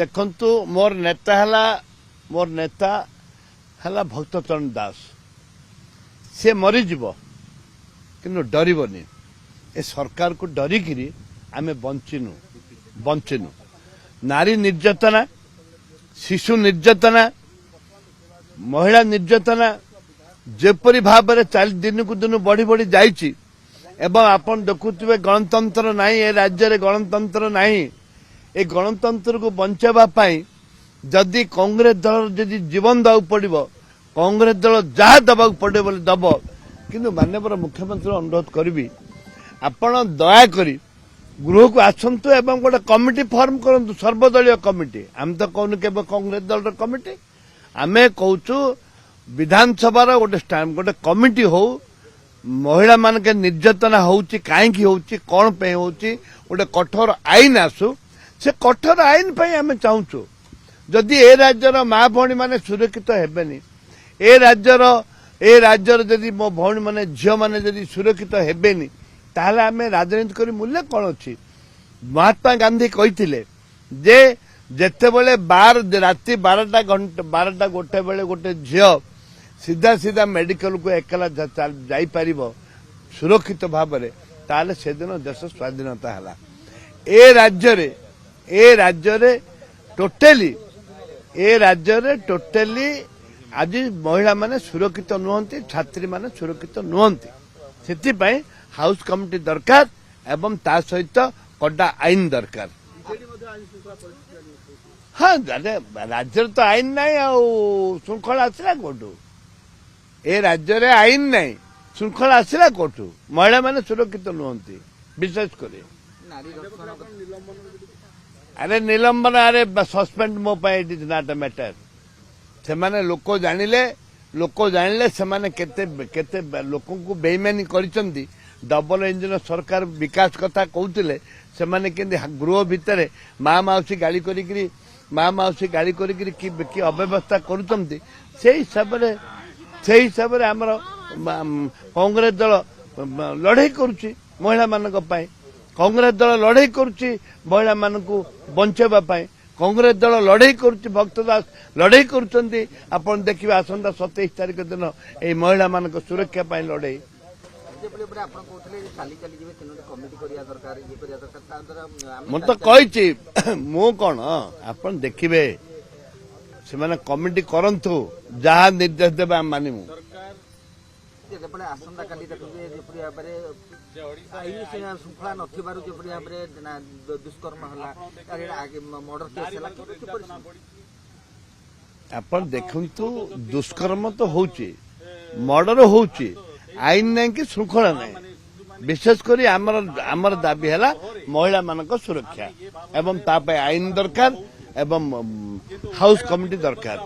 देखंतु मोर नेता हला भक्तचरण दास से मरीजीव किंतु डरबनी ए सरकार को डरिकी आमे बंचिनु नारी निर्यातना शिशु निर्यातना महिला निर्यातना जेपरी भाव में दिन को दिन बढ़ी बढ़ी जाइछि एवं आपण देखुथिबे गणतंत्र नाही ए राज्य रे गणतंत्र नाही ए गणतंत्र को बंचावा पाई जदि कांग्रेस दल जदि जीवन दबाक पड़ो कांग्रेस दल जहाँ दबाक पड़े बोले दब किंतु माननीय मुख्यमंत्री अनुरोध करी आपण दयाकोरी गृह को आसतु एवं गोटे कमिटी फॉर्म करूँ सर्वदलीय कमिटी आम तो कहूँ के कांग्रेस दल कमिटी आमे कहूँ विधानसभा गोटे कमिटी हो महिला मान के निर्यातना होउची काहेकि होउची कौन पे होउची गोटे कठोर आईन आसु से कठोर आईन पे आमे चाहूँ जदि ए राज्यर माँ भौणी माने सुरक्षित हेबेनी ए राज्यर जदि मो भौणी माने झियो माने जदि सुरक्षित हेबेनी ताहले आमे राजनीति करी मूल्य कौन अच्छी महात्मा गांधी कही जे जेते बेले राति 12टा गोटे बेले गोटे झियो सीधा सीधा मेडिकल को एकला जाई परिबो सुरक्षित भाव में ताहले से दिन देश स्वाधीनता हला ए राज्य रे टोटली आज महिला माने सुरक्षित नुहंती छात्री माने सुरक्षित नुहंती सेति पई हाउस कमिटी दरकार एवं ता सहित कड़ा आईन दरकार हाँ राज्य तो आईन नहीं श्रृंखला आसला कोटू ए राज्य रे आईन नहीं श्रृंखला आसला कोटू महिला माने सुरक्षित नुहंती विशेष करे अरे निलंबन अरे सस्पेंड मो it is not a matter से माने लोक जानिले से माने केते लोक को बेईमानी करिसंती डबल इंजिन सरकार विकास कथा कहते से माने केंदी गृह भितर माँ माउसी गाड़ी करी कि अव्यवस्था करुचंती से हिसाब रे हमर कांग्रेस दल लड़ाई करुची महिला मानक पाई कांग्रेस दल लड़ाई करुची महिला मानकू बंचेबा पाई कांग्रेस दल लड़ाई करुची भक्तदास लड़ाई करुचंती आपण देखिबे आसंता 27 तारिख दिन ए महिला मानक सुरक्षा पाई लड़ाई मैं तो कही मु कौन आप देखिए से माने कमिटी करंतु जहाँ निर्देश देवे आम मानिमु श्रृंखला दुष्कर्म आप देखु दुष्कर्म तो होची मर्डर होची आईन नहीं कि श्रृंखला नहीं विशेषकर आमर दाबी है महिला मान सुरक्षा एवं ताप आईन दरकार एवं हाउस कमिटी दरकार।